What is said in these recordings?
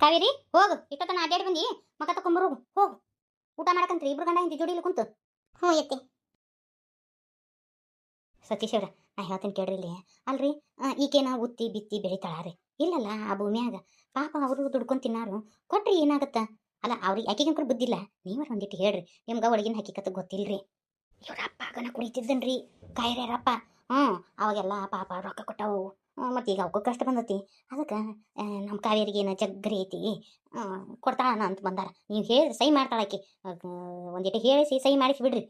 ಕಾವೇರಿ ಹೋಗು, ಇಷ್ಟೊತ್ತನ ಅಡ್ಡಾಡಿ ಬಂದಿ, ಮಕ ತಕೊಂಬರೋಗು ಹೋಗು. ಊಟ ಮಾಡಕಂತ್ರಿ ಇಬ್ರು ಗಂಡ ಹಿಂದಿ ಜೋಡಿಲಿ ಕುಂತು. ಹ್ಞೂ ಎತ್ತಿ ಸತೀಶ್ ಅವ್ರ ನಾ ಹೇಳ್ತೀನಿ ಕೇಳ್ರಿ ಇಲ್ಲಿ. ಅಲ್ರಿ ಈಗೇನ ಉತ್ತಿ ಬಿತ್ತಿ ಬೆಳಿತಾಳ್ರಿ ಇಲ್ಲಲ್ಲ ಆ ಭೂಮಿಯಾಗ. ಪಾಪ ಅವರು ದುಡ್ಕೊಂಡು ತಿನ್ನಾರು, ಕೊಟ್ರಿ ಏನಾಗತ್ತ. ಅಲ್ಲ ಅವ್ರಿಗೆ ಆಕೆಗೆ ಬುದ್ಧಿಲ್ಲ. ನೀವರ ಒಂದಿಟ್ಟು ಹೇಳ್ರಿ, ನಿಮ್ಗೆ ಒಳಗಿನ ಹಕ್ಕಿಕತ್ ಗೊತ್ತಿಲ್ರಿ. ಇವ್ರ ಅಪ್ಪ ಆಗನ ಕುಡಿತಿದ್ದನ್ರಿ ಕಾಯಿರ್ಯಾರಪ್ಪ. ಅವಾಗೆಲ್ಲ ಪಾಪ ರೊಕ್ಕ ಕೊಟ್ಟವು. ಮತ್ತು ಈಗ ಅವಕ್ಕೂ ಕಷ್ಟ ಬಂದತಿ. ಅದಕ್ಕೆ ನಮ್ಮ ಕಾವೇರಿಗೆ ಏನು ಜಗ್ಗರಿ ಐತಿ, ಕೊಡ್ತಾಳನ ಅಂತ ಬಂದಾರ. ನೀವು ಹೇಳಿ ಸಹಿ ಮಾಡ್ತಾಳಾಕಿ, ಒಂದಿಟ್ಟು ಹೇಳಿಸಿ ಸಹಿ ಮಾಡಿಸಿ ಬಿಡ್ರಿ.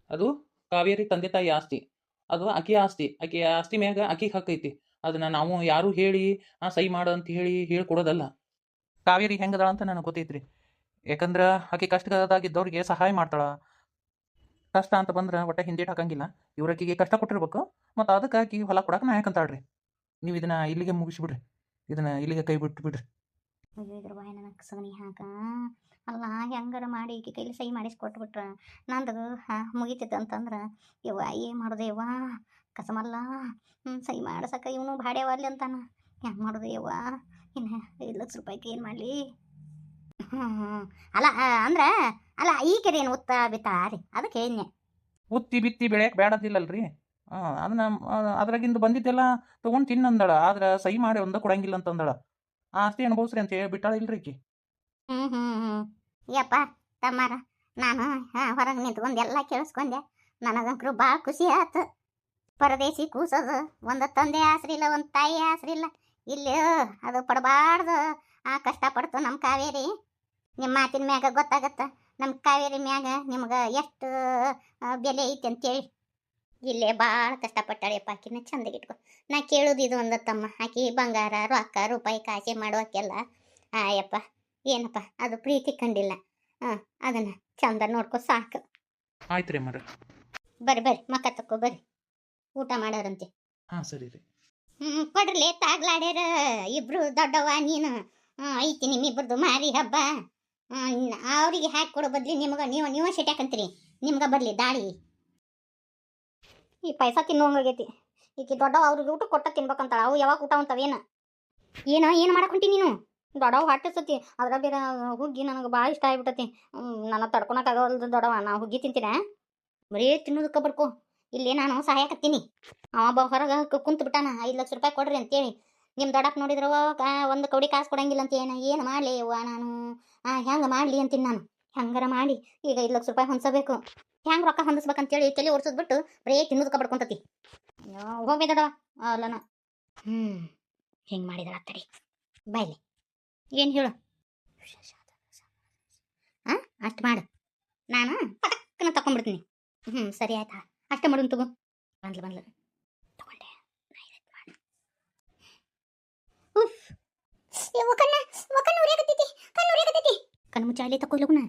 ಅದು ಕಾವೇರಿ ತಂದೆ ತಾಯಿ ಆಸ್ತಿ, ಅದು ಆಕಿ ಆಸ್ತಿ. ಆಕಿ ಆಸ್ತಿ ಮ್ಯಾಗ ಆಕಿಗೆ ಹಕ್ಕೈತಿ. ಅದನ್ನ ನಾವು ಯಾರು ಹೇಳಿ ಸಹಿ ಮಾಡು ಅಂತ ಹೇಳ್ಕೊಡೋದಲ್ಲ. ಕಾವೇರಿ ಹೆಂಗದ ಅಂತ ನನಗೆ ಗೊತ್ತೈತ್ರಿ. ಯಾಕಂದ್ರೆ ಆಕಿ ಕಷ್ಟದಾಗಿದ್ದವ್ರಿಗೆ ಸಹಾಯ ಮಾಡ್ತಾಳ. ಕಷ್ಟ ಅಂತ ಬಂದ್ರೆ ಒಟ್ಟೆ ಹಿಂದೇಟ್ ಹಾಕಂಗಿಲ್ಲ. ಇವ್ರಕ್ಕಿಗೆ ಕಷ್ಟ ಕೊಟ್ಟಿರ್ಬೇಕು, ಮತ್ತು ಅದಕ್ಕೆ ಆಕಿ ಹೊಲ ಕೊಡಕ್ಕೆ ನಾ ಯಾಕಂತಾಳ್ರಿ. ನೀವು ಇದನ್ನ ಇಲ್ಲಿಗೆ ಮುಗಿಸ್ಬಿಡ್ರಿ, ಇದನ್ನ ಇಲ್ಲಿಗೆ ಕೈ ಬಿಟ್ಟು ಬಿಡ್ರಿ. ಇದ್ರ ಬಾಯಿ ನನಗೆ ಸಗಣಿ ಹಾಕ. ಅಲ್ಲ ಹೆಂಗಾರ ಮಾಡಿ ಈಕೆ ಕೈಲಿ ಸಹಿ ಮಾಡಿಸ್ಕೊಟ್ಬಿಟ್ರ ನಂದು ಮುಗಿತೈತೆ ಅಂತಂದ್ರೆ ಇವ್ವ ಏನು ಮಾಡೋದು ಯವ್ವ. ಕಸಮಲ್ಲ ಸಹಿ ಮಾಡ್ಸಕ್ಕ ಇವನು ಬಾಡ್ಯಾವಲ್ಲಿ ಅಂತಾನ. ಹೆಂಗೆ ಮಾಡೋದು ಯವ್ವ, ಇನ್ನು 5 ಲಕ್ಷ ರೂಪಾಯಿಗೆ ಏನು ಮಾಡಲಿ. ಅಲ್ಲ ಅಂದ್ರೆ ಅಲ್ಲ ಈಕೆದೇನು ಉತ್ತ ಬಿತ್ತಾ ರೀ, ಅದಕ್ಕೆ ಏನೇ ಉತ್ತಿ ಬಿತ್ತಿ ಬೆಳೆಯಕ್ಕೆ ಬೇಡದಿಲ್ಲಲ್ರಿ. ಅದನ್ನ ಅದ್ರಾಗಿಂದ ಬಂದಿದ್ದೆಲ್ಲ ತೊಗೊಂಡು ತಿನ್ನಂದಳ. ಆದ್ರೆ ಸಹಿ ಮಾಡಿ ಒಂದ ಕೊಡಂಗಿಲ್ಲ ಅಂತಂದಳ. ಆಸ್ತಿ ಅನುಭವಿಸ್ರಿ ಅಂತ ಹೇಳಿ ಬಿಟ್ಟಾಳ ಇಲ್ರಿ ಈಕಿ. ಯಪ್ಪ ತಮ್ಮಾರ, ನಾನು ಹೊರಗೆ ನಿಂತ್ಕೊಂಡು ಎಲ್ಲ ಕೇಳಿಸ್ಕೊಂಡೆ. ನನಗಂಕರು ಭಾಳ ಖುಷಿ ಆಯ್ತು. ಪರದೇಶಿ ಕೂಸೋದು, ಒಂದು ತಂದೆ ಆಸರಿಲ್ಲ, ಒಂದು ತಾಯಿ ಆಸರಿಲ್ಲ. ಇಲ್ಲಿ ಅದು ಪಡಬಾರ್ದು ಕಷ್ಟಪಡ್ತು ನಮ್ಮ ಕಾವೇರಿ. ನಿಮ್ಮ ಮಾತಿನ ಮ್ಯಾಗ ಗೊತ್ತಾಗತ್ತೆ ನಮ್ಮ ಕಾವೇರಿ ಮ್ಯಾಗ ನಿಮ್ಗೆ ಎಷ್ಟು ಬೆಲೆ ಐತಿ ಅಂತೇಳಿ. ಇಲ್ಲೇ ಭಾಳ ಕಷ್ಟಪಟ್ಟಾಳೆಯಪ್ಪ ಆಕಿನ ಚಂದಗಿಟ್ಕೊ. ನಾ ಕೇಳೋದು ಇದು ಒಂದು ತಮ್ಮ, ಆಕಿ ಬಂಗಾರ ರೊಕ್ಕ ರೂಪಾಯಿ ಕಾಸೆ ಮಾಡೋಕ್ಕೆಲ್ಲ ಯಪ್ಪ ಏನಪ್ಪ ಅದು ಪ್ರೀತಿ ಕಂಡಿಲ್ಲ. ಅದನ್ನು ಚಂದ ನೋಡ್ಕೊ ಸಾಕು. ಆಯ್ತು ರೀ ಮರ, ಬರ್ರಿ ಬರ್ರಿ ಮಕ್ಕ ತಕ್ಕೋ ಬರ್ರಿ, ಊಟ ಮಾಡೋರಂತೆ. ಹಾಂ ಸರಿ ರೀ. ಕೊಡ್ರಲೇ ತಾಗ್ಲಾಡ್ಯಾರ ಇಬ್ರು ದೊಡ್ಡವ ನೀನು. ಐತಿ ನಿಮ್ಮಿಬ್ರದ್ದು ಮಾರಿ ಹಬ್ಬ. ಅವರಿಗೆ ಹಾಕಿ ಕೊಡೋ ಬದ್ಲಿ ನಿಮ್ಗೆ ನೀವು ಶೆಟ್ಯಾಕಂತೀರಿ. ನಿಮ್ಗೆ ಬರಲಿ ದಾಳಿ. ಈ ಪೈಸಾ ತಿನ್ನೋಂಗಾಗೈತಿ. ಈಕಿ ದೊಡ್ಡವ ಅವ್ರಿಗೆ ಊಟ ಕೊಟ್ಟ ತಿನ್ಬೇಕಂತಾಳ. ಅವು ಯಾವಾಗ ಊಟ ಅಂತವೇನು ಏನು ಮಾಡಕ್ಕೆ ಹೊಂಟಿ ನೀನು? ದೊಡ್ಡವ ಹೊಟ್ಟಿಸ್ತತಿ, ಅದ್ರ ಬೇರೆ ಹುಗ್ಗಿ ನನಗೆ ಭಾಳ ಇಷ್ಟ ಆಗ್ಬಿಟ್ಟತಿ. ನನ್ನ ತಡ್ಕೊಳಕ್ಕಾಗಲ್ದು ದೊಡ್ಡವ, ನಾ ಹುಗ್ಗಿ ತಿಂತೀನಿ. ಬರೀ ತಿನ್ನೋದಕ್ಕೆ ಬರ್ಕೋ. ಇಲ್ಲಿ ನಾನು ಸಹಾಯಕತ್ತೀನಿ. ಅವ ಹೊರಗೆ ಕುಂತು ಬಿಟ್ಟಾನ 5 ಲಕ್ಷ ರೂಪಾಯಿ ಕೊಡ್ರಿ ಅಂತೇಳಿ. ನಿಮ್ಮ ದೊಡ್ಡಪ್ಪ ನೋಡಿದ್ರವ ಒಂದು ಕೌಡಿ ಕಾಸು ಕೊಡಂಗಿಲ್ಲ ಅಂತ ಏನು ಮಾಡಲಿ ಅವ್ವ ನಾನು? ಹೆಂಗೆ ಮಾಡಲಿ ಅಂತೀನಿ ನಾನು. ಹೆಂಗಾರ ಮಾಡಿ ಈಗ 5 ಲಕ್ಷ ರೂಪಾಯಿ ಹೊಂದ್ಸಬೇಕು. ಹೆಂಗೆ ರೊಕ್ಕ ಹೊಂದಿಸ್ಬೇಕಂತೇಳಿ ತಲೆ ಓಡಿಸೋದ್ಬಿಟ್ಟು ಬರೀ ತಿನ್ನೋದಕ್ಕೆ ಬಡ್ಕೊಂತತಿ. ಹೋಗ್ಬೇ ದೊಡ್ಡವ ಅಲ್ಲನ. ಹಿಂಗೆ ಮಾಡಿದ್ರ ತಡಿ ಬಾಯ್ಲಿ. ಏನು ಹೇಳು? ಅಷ್ಟು ಮಾಡು, ನಾನು ಪಟಕ್ಕನ ತಗೊಂಡ್ಬಿಡ್ತೀನಿ. ಸರಿ ಆಯ್ತಾ, ಅಷ್ಟು ಮಾಡೋಣ ತಗೋ. ಬಂದ್ಲು ತಗೊಂಡೆ. ಕಣ್ಣು ಮುಚ್ಚಾಲಿ ತಕೊಲ್ಲಗುನ.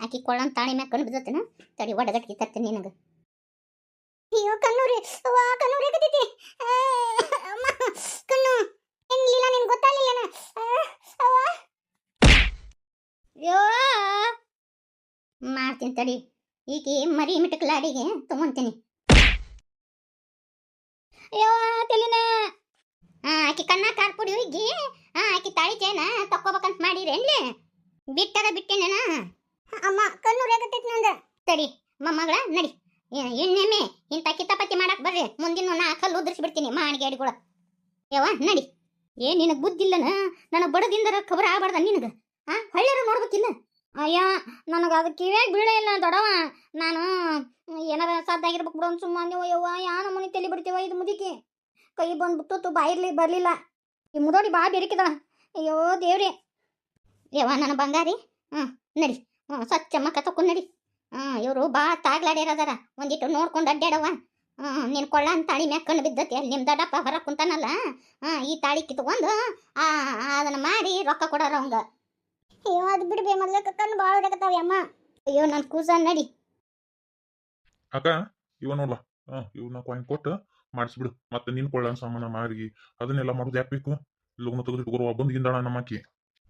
ಆಕಿ ಕೊಳ್ಳನ್ ತಾಳಿ ಮ್ಯಾಗ ಕಣ್ಣು ಬಿದ್ದತೇನ. ತಡಿ ಒಡಗಟ್ಟಿ ತರ್ತೀನಿ ನಿನಗೆ. ಅಯ್ಯೋ ಕಣ್ಣೂರಿ, ಕಣ್ಣೂರಿ ಆಗತೈತಿ. ಕಣ್ಣು ಏನಿಲ್ಲ, ನಿನ್ ಗೊತ್ತಾಗಲಿಲ್ಲ. ಅಯ್ಯೋ ಮಾಡ್ತೀನಿ ತಡಿ. ಈಕಿ ಮರಿ ಮಿಟಕ್ಲಾಡಿಗೆ ತಗೊಂತೀನಿ. ಅಯ್ಯೋ ತಲಿನ. ಆಕಿ ಕಣ್ಣ ಕಾರ್ಪುಡಿ ಹೋಗಿ ಆಕಿ ತಾಳಿ ಚೈನ ತಕ್ಕೋಬೇಕಂತ ಮಾಡಿರೇನ್ಲಿ? ಬಿಟ್ಟೇನೇನ? ಅಮ್ಮ ಕಣ್ಣೂರಿ ಆಗತೈತಿ ನಂದ. ತಡಿ ಮೊಮ್ಮಗಳ ನಡಿ. ಎಣ್ಣೆಮ್ಮೆ ಇಂಥ ಕಿತಾಪತಿ ಮಾಡಕ್ ಬರ್ರಿ. ಮುಂದಿನ ನಾ ಕಲ್ಲು ಉದ್ರಿಸ್ಬಿಡ್ತೀನಿ ಮಾಣಿಗೆ ಅಡಿಗಳ. ಯವ್ವ ನಡಿ. ನಿನಗೆ ಬುದ್ಧಿಲ್ಲನ? ನನಗೆ ಬಡದಿಂದರ ಖಬರ್ ಆಗ್ಬಾರ್ದ ನಿನಗೆ? ಹೊಳ್ಳಾರ ನೋಡ್ಬೇಕಿಲ್ಲ? ಅಯ್ಯ ನನಗೆ ಅದು ಕಿವ್ಯಾಗ ಬೀಳೇ ಇಲ್ಲ ದೊಡವ. ನಾನು ಏನಾರ ಸಾಧ್ಯಾಗಿರ್ಬೇಕು ಬಿಡೋನ್ ಸುಮ್ಮನೆ. ಯವ್ವ ಯಾವ ನಮೂನಿ ತಲೆ ಬಿಡ್ತೀವ ಇದು ಮುದಿಕೆ. ಕೈ ಬಂದ್ಬಿಟ್ಟು ಬಾಯಿರ್ಲಿ ಬರಲಿಲ್ಲ. ಈ ಮುದೋಡಿ ಬಾ ಬೆರಿಕಿದ. ಅಯ್ಯೋ ದೇವ್ರಿ. ಯವ್ವ ನನ್ನ ಬಂಗಾರಿ, ನಡಿ. ಸ್ವಚ್ಛ ಮಕ್ಕ ತಕೊಂಡು ನಡಿ. ಇವರು ಬಾ ತಾಗ್ಲಾಡ್ಯಾರದಾರ, ಒಂದಿಟ್ಟು ನೋಡ್ಕೊಂಡು ಅಡ್ಡಾಡವ. ನೀನು ಕೊಳ್ಳ ಅಂತ ತಾಳಿ ಮ್ಯಾಗ ಕಣ್ಣು ಬಿದ್ದತಿ. ಅಲ್ಲಿ ನಿಮ್ಮ ದೊಡ್ಡಪ್ಪ ಹೊರ ಕುಂತಾನಲ್ಲ, ಈ ತಾಳಿ ಕಿತ್ಕೊಂಡು ಅದನ್ನು ಮಾಡಿ ರೊಕ್ಕ ಕೊಡೋರ ಅವಂಗ. ಅಯ್ಯೋ ಅದು ಬಿಡ್ಬೇ, ಮೊದ್ಲಕ್ಕ ಕಣ್ಣು ಭಾಳ ಹೊಡಕತ್ತಾವ ಅಮ್ಮ. ಅಯ್ಯೋ ನನ್ನ ಕೂಸ ನಡಿ. ಅಕ್ಕ ಇವ ನೋಡ್ಲ, ಇವನ್ನ ಕಾಯಿನ್ ಕೊಟ್ಟು ಮಾಡಿಸ್ಬಿಡು. ಮತ್ತೆ ನಿನ್ ಕೊಳ್ಳ ಸಾಮಾನ ಮಾರಿ ಅದನ್ನೆಲ್ಲ ಮಾಡೋದು ಯಾಕೆ ಬೇಕು? ಲಗ್ನ ತೆಗೆದಿಟ್ಕೊರುವ ಬಂದ್ಗಿಂದಾಳ ನಮ್ಮಕ್ಕಿ.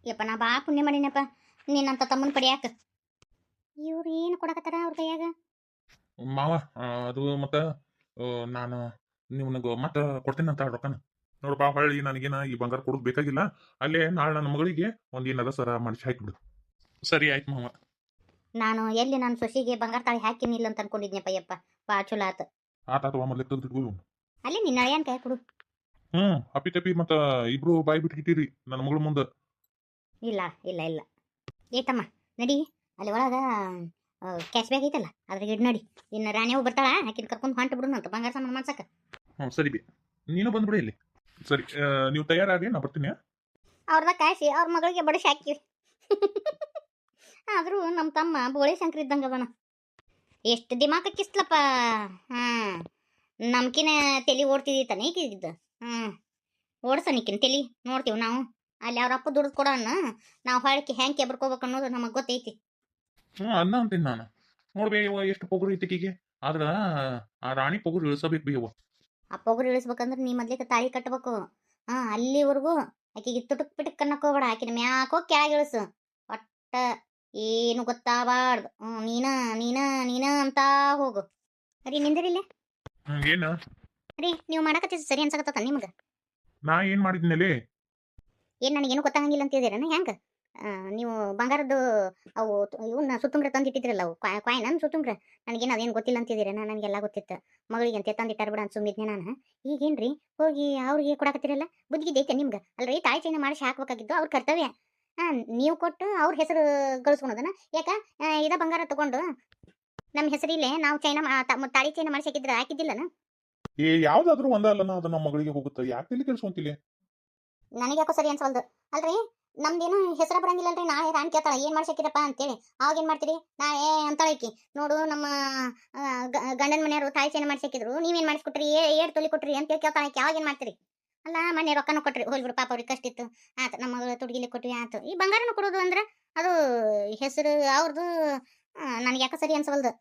ಯಪ್ಪ ನಾ ಬಾ ಪುಣ್ಯ ಮಾಡಿನಪ್ಪ ನಿನ್ನಂತ ತಮ್ಮನ ಪಡಿಯಾಕ. ಇವ್ರು ಏನು ಕೊಡಕತ್ತಾರ ಅವ್ರ ಕೈಯಾಗ? ಮಾವ ಅದು ಮತ್ತೆ ನಾನು ನಿಮ್ಗೆ ಮತ್ತೆ ಕೊಡ್ತೀನಿ ಅಂತ ರೊಕ್ಕನ. ನೋಡಪ್ಪ ಹೊಳ್ಳಿ ನನಗೇನ ಈ ಬಂಗಾರ ಕೊಡೋದು ಬೇಕಾಗಿಲ್ಲ. ಅಲ್ಲೇ ನಾಳೆ ನನ್ನ ಮಗಳಿಗೆ ಒಂದ್ ಏನದ ಸರ ಮಾಡಿಸಿ ಹಾಕಿಬಿಡು. ಸರಿ ಆಯ್ತು ಮಾವ. ನಾನು ಎಲ್ಲಿ ನನ್ನ ಸೊಸಿಗೆ ಬಂಗಾರ ತಾಳಿ ಹಾಕಿನಿಲ್ಲ ಅಂತ ಅನ್ಕೊಂಡಿದ್ನಪ್ಪ ಯಪ್ಪ. ಭಾಳ ಚಲೋ ಆತು. ಆತಾತವ ಮೊದ್ಲು ತೆಗೆದಿಟ್ಕೋ. ಅಲ್ಲಿ ನಿನ್ನ ಅಳಿಯನ್ ಕೈ ಕೊಡು. ಅಪ್ಪಿ ತಪ್ಪಿ ಮತ್ತ ಇಬ್ರು ಬಾಯಿ ಬಿಟ್ಕಿಟ್ಟಿರಿ ನನ್ನ ಮಗಳ ಮುಂದೆ. ಇಲ್ಲ ಇಲ್ಲ ಇಲ್ಲ ಏತಮ್ಮ ನಡಿ, ಅಲ್ಲಿ ಒಳಗ ಕ್ಯಾಶ್ ಬ್ಯಾಗ್ ಐತಲ್ಲ ಅದ್ರಾಗ ಇಡ್ ನಡಿ. ಇನ್ನು ರಾಣಿಯವು ಬರ್ತಾಳ, ಆಕಿನ ಕರ್ಕೊಂಡು ಹೊಂಟು ಬಿಡುನಂತ ಬಂಗಾರ ಸಾಮಾನು ಮಾಡ್ಸಕ್ಕೆ. ಸರಿ ಬಿ, ನೀನು ಬಂದ್ಬಿಡಿ ಇಲ್ಲಿ. ಸರಿ, ನೀವು ತಯಾರಾಗಿ ನಾ ಬರ್ತೀನಿ. ಅವ್ರದ ಕಾಯಿಸಿ ಅವ್ರ ಮಗಳಿಗೆ ಬಡಿಸಿ ಹಾಕಿವಿ. ಆದರೂ ನಮ್ಮ ತಮ್ಮ ಬೋಳಿ ಶಂಕರ್ ಇದ್ದಂಗೆ ಅದನ. ಎಷ್ಟು ದಿಮಾಕ ಕಿಸ್ಲಪ್ಪ. ಹಾಂ, ನಮ್ಕಿನ ತಲೆ ಓಡ್ತಿದ್ದಿತ್ತಾನೆ ಈಗಿದ್ದು. ಓಡ್ಸನಿಕ್ಕಿನ ತಲೆ ನೋಡ್ತೀವಿ ನಾವು. ಅಲ್ಲಿ ಅವ್ರ ಅಪ್ಪ ದುಡ್ದು ಕೊಡೋಣ, ನಾವು ಹೊಳಕ್ಕೆ ಹೆಂಗೆ ಕೆಬ್ರಕೋಬೇಕು ಅನ್ನೋದು ನಮಗೆ ಗೊತ್ತೈತಿ. ಅನ್ನ ಅಂತೀನಿ ನಾನು. ನೋಡ್ಬೇ ಇವ ಎಷ್ಟು ಪೊಗರು ಐತಿಕಿಗೆ. ಆದ್ರ ಆ ರಾಣಿ ಪೊಗರು ಇಳಿಸಬೇಕು ಬಿ ಅವ. ಆ ಪೊಗರು ಇಳಿಸ್ಬೇಕಂದ್ರೆ ನೀ ಮೊದ್ಲಿಕ್ಕೆ ತಾಳಿ ಕಟ್ಟಬೇಕು. ಅಲ್ಲಿವರೆಗೂ ಆಕಿಗೆ ತುಟುಕ್ ಪಿಟುಕ್ ಅನ್ನಕ್ ಹೋಗ್ಬೇಡ. ಆಕಿನ ಮ್ಯಾಕೋ ಕೆಳಗೆ ಇಳಿಸು. ಒಟ್ಟ ಏನು ಗೊತ್ತಾಗಬಾರ್ದು. ನೀನ ನೀನ ನೀನ ಅಂತ ಹೋಗು. ರೀ ನಿಂದಿರಿಲ್ಲೇ ಏನು ರೀ, ನೀವು ಮಾಡಕತ್ತಿದ್ದು ಸರಿ ಅನ್ಸಕತ್ತ ನಿಮ್ಗೆ? ನಾ ಏನ್ ಮಾಡಿದ್ನಲ್ಲಿ? ಏನು ನನಗೇನು ಗೊತ್ತಾಗಂಗಿಲ್ಲ ಅಂತಿದ್ದೀರೇನ ಹೆಂಗೆ? ನೀವು ಬಂಗಾರದ್ದು ಅವು ಇವನ್ನ ಸುತ್ತುಂಗ್ರೆ ತಂದಿಟ್ಟಿದ್ರಲ್ಲ, ಅವು ಕಾಯಿನ ಸುತ್ತುಂಗ್ರೆ, ನನಗೇನು ಅದೇನು ಗೊತ್ತಿಲ್ಲ ಅಂತಿದ್ದೀರೇನ? ನನಗೆಲ್ಲ ಗೊತ್ತಿತ್ತು. ಮಗಳಿಗೆ ಅಂತ ತಂದಿಟ್ಟಾರ ಬಿಡ ಅಂತ ಸುಮ್ಮಿದ್ನೆ ನಾನು. ಈಗೇನ್ರಿ ಹೋಗಿ ಅವ್ರಿಗೆ ಕೊಡಕತ್ತಿರಲ್ಲ? ಬುದ್ಧಿಗಿದ್ದೈತೆ ನಿಮ್ಗೆ? ಅಲ್ರಿ, ತಾಯಿ ಚೈನ ಮಾಡಿಸಿ ಹಾಕ್ಬೇಕಾಗಿದ್ದು ಅವ್ರ ಕರ್ತವ್ಯ. ನೀವು ಕೊಟ್ಟು ಅವ್ರ ಹೆಸರು ಗಳಿಸ್ಕೊಳೋದನ್ನ ಯಾಕ? ಇದ ಬಂಗಾರ ತಗೊಂಡು ನಮ್ಮ ಹೆಸರಿಲ್ಲೇ ನಾವು ಚೈನ ತಾಳಿ ಚೈನ ಮಾಡಿಸಿ ಹಾಕಿದ್ರೆ ಹಾಕಿದ್ದಿಲ್ಲನ? ಯಾವ್ದಾದ್ರು ಒಂದ ಅಲ್ಲನ ಅದು ನಮ್ಮ ಮಗಳಿಗೆ ಹೋಗುತ್ತೆ. ಯಾಕೆ ತಿಳಿ ಕೆಲ್ಸಕೊಂತಿಲಿ? ನನಗೆ ಯಾಕೋ ಸರಿ ಅನ್ಸವಲ್ದು. ಅಲ್ರಿ, ನಮ್ದೇನು ಹೆಸರ ಬರಂಗಿಲ್ಲಲ್ರಿ. ನಾಳೆ ರಾಣಿ ಕೇಳ್ತಾಳ ಏನ್ ಮಾಡ್ಸಕ್ಕಿರಪ್ಪ ಅಂತೇಳಿ. ಅವಾಗ ಏನ್ ಮಾಡ್ತೀರಿ? ನಾಳೆ ಅಂತಾಳಕಿ ನೋಡು, ನಮ್ಮ ಗಂಡನ ಮನೆಯವರು ತಾಯಿ ಚೈನ ಮಾಡ್ಸಕ್ಕಿದ್ರು, ನೀವೇನ್ ಮಾಡಿಸ್ಕೊಟ್ರಿ, ಏಡ್ ತೊಲಿ ಕೊಟ್ರಿ ಅಂತ ಕೇಳ್ತಾಳಕಿ. ಅವಾಗ ಏನ್ ಮಾಡ್ತೀರಿ? ಅಲ್ಲ, ಮನೆ ರೊಕ್ಕನೂ ಕೊಟ್ರಿ, ಹೋಗ್ಬಿಡು ಪಾಪ, ಅವ್ರಿಗೆ ಕಷ್ಟ ಇತ್ತು, ಆತು. ನಮ್ಮ ಮಗಳು ತುಡುಗಿಲಿ ಕೊಟ್ವಿ, ಆತು. ಈ ಬಂಗಾರನು ಕೊಡೋದು ಅಂದ್ರೆ ಅದು ಹೆಸರು ಅವ್ರದ್ದು. ನನಗೆ ಯಾಕೋ ಸರಿ ಅನ್ಸವಲ್ದು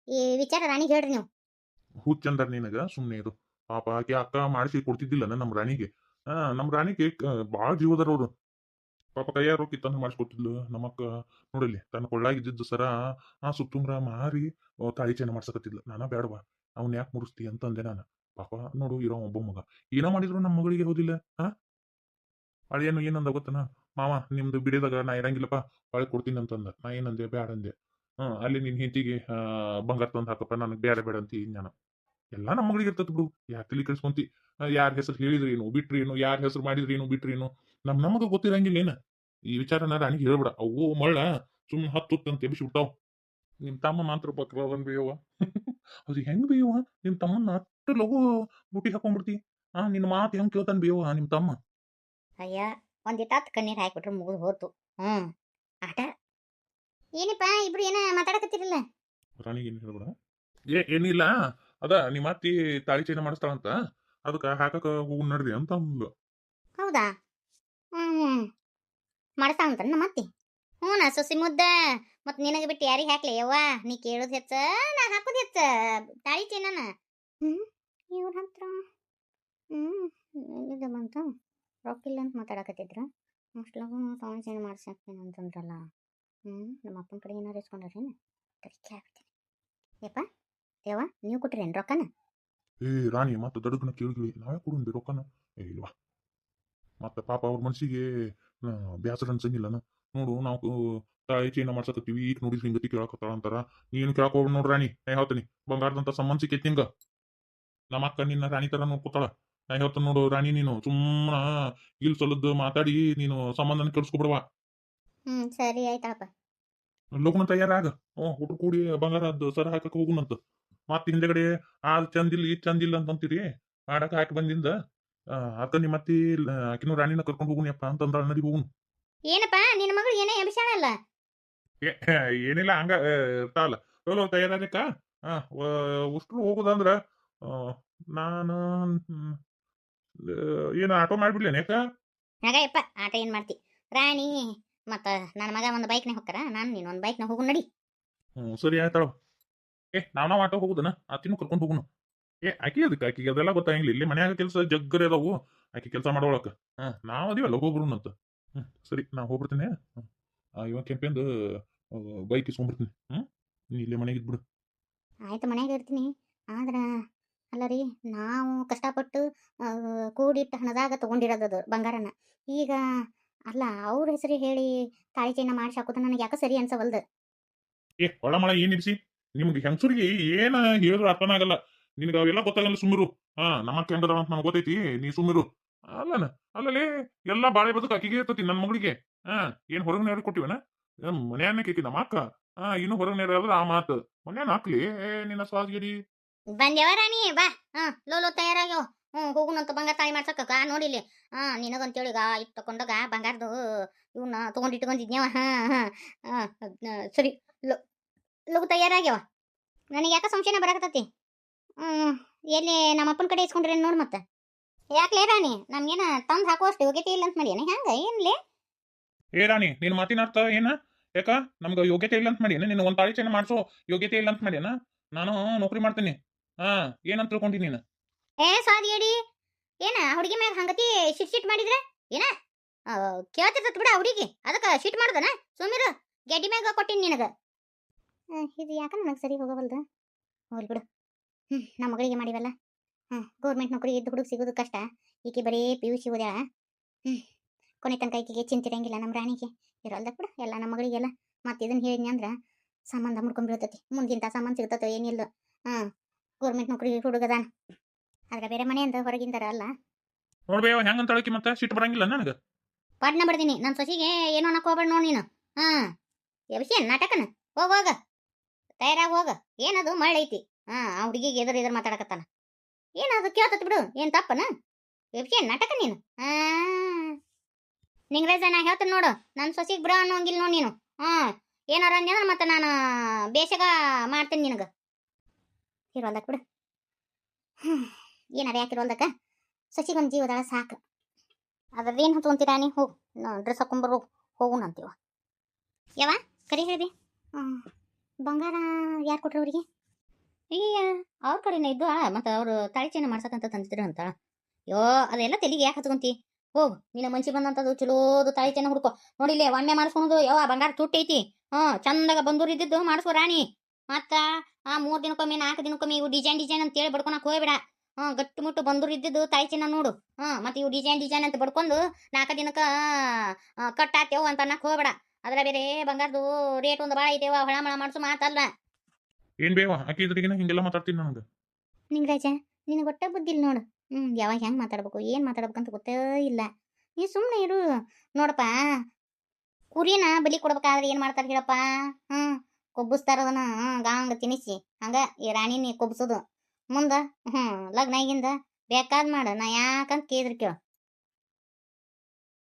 ಈ ವಿಚಾರ. ರಾಣಿಗೆ ಹೇಳ್ರಿ ನೀವು. ಹುಚ್ಚಂದ್ರ ನಿನಗ ಸುಮ್ನೆ ಇರು. ಪಾಪ ಆಕೆ ಅಕ್ಕ ಮಾಡಿಸಿ ಕೊಡ್ತಿದ್ದಿಲ್ಲ ನಮ್ಮ ರಾಣಿಗೆ. ನಮ್ಮ ರಾಣಿಗೆ ಬಾಳ ಜೀವದಾರ ಅವ್ರು. ಪಾಪ ಕೈಯಾರ ರೊಕ್ಕಿ ತಂದು ಮಾಡಿಸ್ಕೊಟ್ಟಿದ್ಲು ನಮ್ಮಕ್ಕ. ನೋಡಿಲ್ಲಿ ತನ್ನ ಕೊಳ್ಳಾಗಿದ್ದಿದ್ದು ಸರ ಸುತ್ತುಂಗ್ರ ಮಾರಿ ತಾಳಿ ಚೈನ ಮಾಡ್ಸಕತ್ತಿದ್ಲು. ನಾನ ಬೇಡವಾ, ಅವ್ನ ಯಾಕೆ ಮುಡಿಸ್ತಿ ಅಂತಂದೆ ನಾನು. ಪಾಪ ನೋಡು, ಇರೋ ಒಬ್ಬ ಮಗ ಏನೋ ಮಾಡಿದ್ರು ನಮ್ಮ ಮಗಳಿಗೆ ಹೋದಿಲ್ಲ. ಅಳಿಯನು ಏನಂದ ಗೊತ್ತನ? ಮಾವ ನಿಮ್ದು ಬಿಡಿದಾಗ ನಾ ಇರಂಗಿಲ್ಲಪ್ಪ, ಹೊಳೆ ಕೊಡ್ತೀನಿ ಅಂತಂದ. ನಾ ಏನಂದೆ? ಬ್ಯಾಡ ಅಂದೆ. ಅಲ್ಲಿ ನಿನ್ ಹೆಂಡತಿಗೆ ಬಂಗಾರ ತಂದು ಹಾಕಪ್ಪ, ನನಗೆ ಬೇಡ ಬೇಡ ಅಂತ ನಾನು. ಎಲ್ಲ ನಮ್ಮ ಮಗಳಿಗೆ ಇರ್ತದ ಬಿಡು, ಯಾಕೆ ತಲೆ ಕೆಡಿಸ್ಕೊಂತಿ? ಯಾರ ಹೆಸರು ಹೇಳಿದ್ರೇನು ಬಿಟ್ರೇನು, ಯಾರ ಹೆಸರು ಮಾಡಿದ್ರೇನು ಬಿಟ್ರೇನು, ನಮಗ ಗೊತ್ತಿರಂಗಿಲ್ಲ ಏನ. ಈ ವಿಚಾರನ ರಾಣಿಗೆ ಹೇಳ್ಬಿಡ. ಅವು ಮಳ್ಳ ಸುಮ್ಮನೆ ಹತ್ತು ಎಬ್ಬಿಸಿ ಬಿಟ್ಟಾವ್. ನಿಮ್ ತಮ್ಮ ಮಾತ್ರ ಬಕ್ರವನ್ ಬೇಯವ್ವ. ಅದು ಹೆಂಗ್ ಬೇಯವ್ವ? ನಿಮ್ ತಮ್ಮನ್ನ ಅಷ್ಟು ಲಘು ಬುಟ್ಟಿ ಹಾಕೊಂಡ್ಬಿಡ್ತಿ. ನಿನ್ನ ಮಾತು ಹೆಂಗ್ ಕೇಳ್ತಾನ ಬೇಯವ್ವ ನಿಮ್ ತಮ್ಮ? ಅಯ್ಯ, ಒಂದಿಟ್ಟಾತ್ ಕಣ್ಣೀರ್ ಹಾಕ್ಬಿಟ್ರೆ ಮುಗಿದು ಹೋತು. ಆಟ ಏನಪ್ಪ ಇಬ್ರು ಏನ ಮಾತಾಡಕತ್ತಿರಲ್ಲ? ರಾಣಿಗೆ ಏನು ಹೇಳ್ಬೇಡ. ಏನಿಲ್ಲ, ಅದ ನಿಮ್ಮ ಅತ್ತಿ ತಾಳಿ ಚೈನ ಮಾಡಿಸ್ತಾಳಂತ, ಅದಕ್ಕೆ ಹಾಕಕ ಹೋಗ್ ನಡ್ರಿ ಅಂತ ಅಂದ್ಲು. ಹೌದಾ? ಮಾಡಿಸ್ತಾಳಂತ ನಮ್ಮ ಅತ್ತಿ? ಹ್ಞೂ ಸೊಸಿ ಮುದ್ದ. ಮತ್ ನಿನಗೆ ಬಿಟ್ಟು ಯಾರಿಗೆ ಹಾಕ್ಲಿ ಯವ್ವ? ನೀ ಕೇಳೋದು ಹೆಚ್ಚ, ನಾ ಹಾಕೋದು ಹೆಚ್ಚ ತಾಳಿ ಚೈನನ. ಇವ್ರ ಹತ್ರ ಇದು ಬಂತು, ರೊಕ್ಕಿಲ್ಲ ಅಂತ ಮಾತಾಡಕತ್ತಿದ್ರ. ಅಷ್ಟ್ಲಾಗ ತಾಳಿ ಚೈನ ಮಾಡ್ಸಾಕ್ತೀನಿ ಅಂತಂದ್ರಲ್ಲ. ನಮ್ಮ ಅಪ್ಪನ ಕಡೆ ಏನಾರು ಇಸ್ಕೊಂಡ್ರೇನು? ತಡಿಕೆ ಆಗ್ತೀನಿ. ಯಪ್ಪ ಯವ್ವ, ನೀವು ಕೊಟ್ರೇನು ರೊಕ್ಕನ? ರಾಣಿ ಮತ್ತೆ ದಡಗನ ಕೇಳಿದ್ವಿ, ನಾವೇ ಕೊಡೋಣ ರೊಕ್ಕನ. ಇಲ್ವಾ, ಮತ್ತೆ ಪಾಪ ಅವ್ರ ಮನ್ಸಿಗೆ ಬ್ಯಾಸರ ಅನ್ಸಂಗಿಲ್ಲನ. ನೋಡು, ನಾವು ತಾಳಿ ಚೈನ ಮಾಡ್ಸಕತ್ತೀವಿ, ಈಗ ನೋಡಿದ್ರೆ ಹಿಂಗತಿ ಕೇಳಕತ್ತಾಳ ಅಂತಾರ. ನೀನು ಕೇಳ್ಕೊಬ ನೋಡ್ರಿ ರಾಣಿ, ನಾ ಹೇಳ್ತೀನಿ. ಬಂಗಾರದಂತ ಸಂಬಂಧ ಸಿಕ್ಕೈತಿ ನಿಂಗ. ನಮ್ಮ ಅಕ್ಕ ನಿನ್ನ ರಾಣಿ ತರ ನೋಡ್ಕೊತಾಳ. ನಾ ಹೇಳ್ತೀನಿ ನೋಡು ರಾಣಿ, ನೀನು ಸುಮ್ಮನ ಇಲ್ ಸಲದ್ದು ಮಾತಾಡಿ ನೀನು ಸಂಬಂಧನ ಕೆಡಿಸ್ಕೊಬಿಡವ. ಸರಿ ಆಯ್ತಪ್ಪ. ಲಗುನ ತಯಾರಾಗ. ಹುಟ್ರು ಕೂಡಿ ಬಂಗಾರದ್ದು ಸರ ಹಾಕಕ್ ಹೋಗುನಂತ. ಮತ್ತೆ ಹಿಂದೆಗಡೆ ಚಂದಿಲ್ಲ ಈ ಚಂದಿಲ್ಲ ಅಂತಂತೀರಿ. ಮಾಡಕ್ ಹಾಕಿ ಬಂದಿಂದ ಅಕ್ಕ ನಿಮ್ಮ ಅತ್ತಿ ಆಕಿನೂ ರಾಣಿನ ಕರ್ಕೊಂಡು ಹೋಗುನಿಯಪ್ಪ ಅಂತಂದ್ರ ನಡಿ ಹೋಗುನು. ಏನಪ್ಪ ನಿನ್ನ ಮಗಳು ಏನೇ ಎಬ್ಬಿಸಾಳಲ್ಲ? ಏನಿಲ್ಲ, ಹಂಗ ಇರ್ತಾವಲ್ಲ. ಚಲೋ ತಯಾರಾಗಕ್ಕ. ಉಷ್ಟ್ರು ಹೋಗುದಂದ್ರ ನಾನು ಏನು ಆಟೋ ಮಾಡ್ಬಿಡ್ಲೇನೆ ಯಾಕ? ನಗಯಪ್ಪ, ಆಟ ಏನ್ ಮಾಡ್ತಿ? ರಾಣಿ ಮತ್ತ ನನ್ನ ಮಗ ಒಂದು ಬೈಕ್ನ ಹೋಗ್ತಾರ, ನಾನು ನೀನು ಒಂದು ಬೈಕ್ನ ಹೋಗು ನಡಿ. ಸರಿ ಆಯ್ತಾಳ. ನಾವ್ ಆಟೋ ಹೋಗುದನ, ಆತಿನೂ ಕರ್ಕೊಂಡು ಹೋಗುನು. ಆಕಿ ಅದಕ್ಕೆ ಆಕಿಗೆ ಅದೆಲ್ಲ ಗೊತ್ತಾಗಿಲ್ಲ. ಇಲ್ಲಿ ಮನ್ಯಾಗ ಕೆಲಸ ಜಗ್ಗರೆ ಅದಾವು, ಆಕಿ ಕೆಲಸ ಮಾಡೋಳಕ. ನಾವ್ ಅದೀವಲ್ಲ ಹೋಗ್ಬಿಡುನಂತ. ಸರಿ, ನಾ ಹೋಗ್ಬಿಡ್ತೀನಿ. ಇವಾಗ ಕೆಂಪೆಂದು ಬೈಕ್ ಇಸ್ಕೊಂಡ್ಬಿಡ್ತೀನಿ. ನೀ ಇಲ್ಲೇ ಮನೆಗೆ ಇದ್ಬಿಡು. ಆಯ್ತು, ಮನ್ಯಾಗ ಇರ್ತೀನಿ. ಆದ್ರ ಅಲ್ಲ ರೀ, ನಾವು ಕಷ್ಟಪಟ್ಟು ಕೂಡಿಟ್ಟ ಹಣದಾಗ ತಗೊಂಡಿರೋದದು ಬಂಗಾರನ. ಈಗ ಅಲ್ಲ ಅವ್ರ ಹೆಸರು ಹೇಳಿ ತಾಳಿ ಚೈನ ಮಾಡಿಸಿ ಹಾಕೋದು ನನಗೆ ಯಾಕೆ ಸರಿ ಅನ್ಸವಲ್ದು. ಒಳಮಳ ಏನ್ ಇರಿಸಿ ನಿಮ್ಗೆ ಹೆಂಗಸರಿಗೆ ಏನ ಹೇಳಿದ್ರು ಅರ್ಥನ ಆಗಲ್ಲ. ನಿನಗ ಅವೆಲ್ಲ ಗೊತ್ತಾಗಲ್ಲ, ಸುಮ್ಮಿರು. ನಮ್ಮಕ್ಕ ಹೆಂಗದ ಅಂತ ನಮ್ಗೆ ಗೊತ್ತೈತಿ, ನೀ ಸುಮ್ಮಿರು. ಅಲ್ಲನ ಅಲ್ಲಲ್ಲಿ ಎಲ್ಲಾ ಬಾಳೆ ಬದುಕು ಆಕಿಗೆ ಇರ್ತತಿ ನನ್ನ ಮಗಳಿಗೆ. ಏನ್ ಹೊರಗ್ ನೇರ ಕೊಟ್ಟಿವನ ಮನ್ಯಾನ ಕೇಕಿ ನಮ್ಮ ಅಕ್ಕ. ಇನ್ನು ಹೊರಗ್ ನೇರ ಆದ್ರೆ ಆ ಮಾತು ಮನ್ಯಾನ ಹಾಕ್ಲಿ. ನಿನ್ನ ಸ್ವಾದಿಗಿರಿ ಬಂದ್ಯಾವ ರಾಣಿ, ಬಾ. ಲೋಲೋ ತಯಾರಾಗ್ಯಾವ. ಹೋಗುನಂತ ಬಂಗಾರ ತಾಳಿ ಮಾಡ್ಸಕ್ಕ ನೋಡಿಲಿ. ನಿನಗಂತೇಳಿ ಈಗ ಇಟ್ಟು ತಕೊಂಡಾಗ ಬಂಗಾರದು ಇವನ್ನ ತಗೊಂಡಿಟ್ಕೊಂಡಿದ್ನ್ಯಾವ. ಸರಿ, ಲಗು ತಯಾರಾಗ್ಯಾವ. ನನಗೆ ಯಾಕೆ ಸಂಶಯನ ಬರಾಕತ್ತೈತಿ. ಎಲ್ಲಿ ನಮ್ಮ ಅಪ್ಪನ ಕಡೆ ಇಸ್ಕೊಂಡ್ರೆ ನೋಡು ಮತ್ತೆ. ಯಾಕ್ಲೇ ರಾಣಿ, ನಮ್ಗೇನ ತಂದು ಹಾಕುವಷ್ಟು ಯೋಗ್ಯತೆ ಇಲ್ಲ ಅಂತ ಮಾಡಿ ಹೆಂಗ ಏನ್ಲೇ? ಏ ರಾಣಿ, ನಿನ್ ಮಾತಿನ ಅರ್ಥ ಏನ? ಯಾಕ ನಮ್ಗ ಯೋಗ್ಯತೆ ಇಲ್ಲ ಅಂತ ಮಾಡ್ಯಾನ? ನಿನ್ನ ಒಂದ್ ತಾಳಿ ಚೈನ ಮಾಡ್ಸೋ ಯೋಗ್ಯತೆ ಇಲ್ಲ ಅಂತ ಮಾಡ್ಯಾನ? ನಾನು ನೌಕರಿ ಮಾಡ್ತೀನಿ. ಏನಂತ ತಿಳ್ಕೊಂಡಿ ನೀನು? ಸಾದಿಯಡಿ, ಏನ ಹುಡುಗಿ ಮ್ಯಾಗ ಹಂಗತಿ ಶಿಟ್ ಮಾಡಿದ್ರೆ ಏನ ಕೇಳ್ತಿರ್ತತ್ ಬಿಡ ಹುಡುಗಿ, ಅದಕ್ಕೆ ಶಿಟ್ ಮಾಡುದನ? ಸುಮಿರು, ಗೆಡ್ಡಿ ಮ್ಯಾಗ ಕೊಟ್ಟಿನಿ ನಿನಗ. ಇದು ಯಾಕ ನನಗೆ ಸರಿ ಹೋಗವಲ್ದು. ಹೋಗ್ಲಿ ಬಿಡು. ನಮ್ಮ ಮಗಳಿಗೆ ಮಾಡಿವಲ್ಲ. ಗೌರ್ಮೆಂಟ್ ನೌಕರಿ ಇದ್ದು ಹುಡುಗ ಸಿಗೋದು ಕಷ್ಟ. ಈಕೆ ಬರೀ PUC ಓದ್ಯಾಳ. ಕೊನೆ ತನಕ ಈಕೆಗೆ ಚಿಂತಿರಂಗಿಲ್ಲ ನಮ್ಮ ರಾಣಿಗೆ. ಇರಲ್ದಕ್ ಬಿಡು, ಎಲ್ಲ ನಮ್ಮ ಮಗಳಿಗೆಲ್ಲ. ಮತ್ತೆ ಇದನ್ನ ಹೇಳಿದ್ನಿ ಅಂದ್ರ ಸಂಬಂಧ ಮುಡ್ಕೊಂಡ್ಬಿಡ್ತತಿ. ಮುಂದಿಂತ ಸಂಬಂಧ ಸಿಗ್ತತೋ ಏನಿಲ್ಲ. ಗೌರ್ಮೆಂಟ್ ನೌಕರಿ ಹುಡುಗದಾನ. ಆದ್ರೆ ಬೇರೆ ಮನೆಯಿಂದ ಹೊರಗಿಂದಾರ ಅಲ್ಲ. ನೋಡ್ಬೇವ ಹೆಂಗಂತ ಹೇಳಕಿ ಮತ್ತೆ ಸಿಟ್ಟು ಬರಂಗಿಲ್ಲ ನನಗ. ಪಾಡ್ನ ಬರ್ದೀನಿ ನನ್ನ ಸೊಸಿಗೆ. ಏನೋ ಅನ್ನಕ್ ಹೋಗ್ಬೇಡ ನೋಡ್ ನೀನು. ಎಬ್ಸಿ ನಾಟಕನ ಹೋಗ ತಯಾರಾಗಿ ಹೋಗ. ಏನದು ಮಳೆ ಐತಿ. ಆ ಹುಡುಗಿಗೆ ಎದುರು ಮಾತಾಡಕತ್ತಾನ. ಏನದು ಕೇಳ್ತತ್ ಬಿಡು, ಏನ್ ತಪ್ಪನ? ಎಬ್ಸಿ ನಾಟಕ ನೀನು. ನಿಂಗ್ರೇಜ, ನಾ ಹೇಳ್ತೀನಿ ನೋಡು, ನನ್ನ ಸೊಸಿಗೆ ಬಿಡ ಅನ್ನೋಂಗಿಲ್ಲ ನೋಡ್ ನೀನು. ಏನಾರ ಅಂದ್ರ ಮತ್ತೆ ನಾನು ಬೇಷಗ ಮಾಡ್ತೀನಿ ನಿನಗ. ಇರೋಲ್ದಕ್ ಬಿಡು. ಏನಾರ ಯಾಕಿರೋಲ್ದಕ್ಕ ಸೊಸಿಗೊಂದು ಜೀವದಾಳ ಸಾಕು. ಅದ್ರದ್ದೇನು ಹತ್ಕೊಂತೀರಾ ನೀ? ಹೋಗು, ಡ್ರೆಸ್ ಹಾಕೊಂಬರು ಹೋಗುನಂತೀವ. ಯಾವ ಕರಿ ಹೇಳಿದೆ? ಬಂಗಾರ ಯಾರು ಕೊಟ್ರು ಅವರಿಗೆ? ಈಗ ಅವ್ರ ಕಡೆನೇ ಇದ್ದು ಮತ್ತು ಅವರು ತಾಳಿ ಚೈನ ಮಾಡ್ಸಕ್ಕಂತ ತಂದಿದ್ರು ಅಂತ. ಯೋ, ಅದೆಲ್ಲ ತೆಲಿಗೆ ಯಾಕೆ ಹತ್ಕೊಂತಿ? ಹೋಗು, ನಿನ್ನ ಮನ್ಸಿ ಬಂದಂಥದ್ದು ಚಲೋದು ತಾಳಿ ಚೈನ ಹುಡ್ಕೊ. ನೋಡಿಲ್ಲ ಒಣ್ಣೆ ಮಾಡಿಸ್ಕೊಳೋದು ಯಾವ ಬಂಗಾರ ತುಟ್ಟೈತಿ. ಚಂದಾಗ ಬಂದೂರು ಇದ್ದಿದ್ದು ಮಾಡಿಸ್ಕೊ ರಾಣಿ. ಮತ್ತ 3 ದಿನಕ್ಕೊಮ್ಮೆ 4 ದಿನಕ್ಕೊಮ್ಮೆ ಇವು ಡಿಸೈನ್ ಅಂತೇಳಿ ಬಡ್ಕೊಳಕ್ ಹೋಗ್ಬೇಡ. ಗಟ್ಟಿ ಮುಟ್ಟು ಬಂದೂರು ಇದ್ದಿದ್ದು ತಾಳಿ ಚೈನ ನೋಡು. ಮತ್ತೆ ಇವು ಡಿಸೈನ್ ಅಂತ ಬಡ್ಕೊಂಡು 4 ದಿನಕ್ಕೆ ಕಟ್ಟಾತೇವು ಅಂತ ಅನ್ನಕ್ ಹೋಗ್ಬೇಡ. ಅದ್ರ ಬೇರೆ ಬಂಗಾರದು ರೇಟ್ ಒಂದು ಭಾಳ ಐತೇವ. ಹೊಳಮಳ ಮಾಡಿಸು ಮಾತಲ್ಲ. ಏನ್ ಬೇವ ಆಕಿ ಇದ್ರಿಗಿನ ಹಿಂಗೆಲ್ಲ ಮಾತಾಡ್ತೀನಿ ನನಗೆ. ನಿಂಗ್ರಾಜ, ನಿನಗೆ ಒಟ್ಟ ಬುದ್ಧಿಲ್ ನೋಡು. ಯಾವಾಗ ಹೆಂಗೆ ಮಾತಾಡ್ಬೇಕು, ಏನು ಮಾತಾಡ್ಬೇಕಂತ ಗೊತ್ತೇ ಇಲ್ಲ. ನೀ ಸುಮ್ಮನೆ ಇರು. ನೋಡಪ್ಪ, ಕುರಿನ ಬಲಿ ಕೊಡ್ಬೇಕಾದ್ರೆ ಏನು ಮಾಡ್ತಾರೆ ಹೇಳಪ್ಪ? ಕೊಬ್ಬಿಸ್ತಾರ ಅದನ್ನ. ಗಾಂಗ ತಿನ್ನಿಸಿ ಹಂಗ ಈ ರಾಣಿನಿ ಕೊಬ್ಬಿಸೋದು. ಮುಂದೆ ಲಗ್ನ ಆಗಿಂದ ಬೇಕಾದ್ ಮಾಡು. ನಾ ಯಾಕಂತ ಕೇಳಿದ್ರು ಕೇಳು.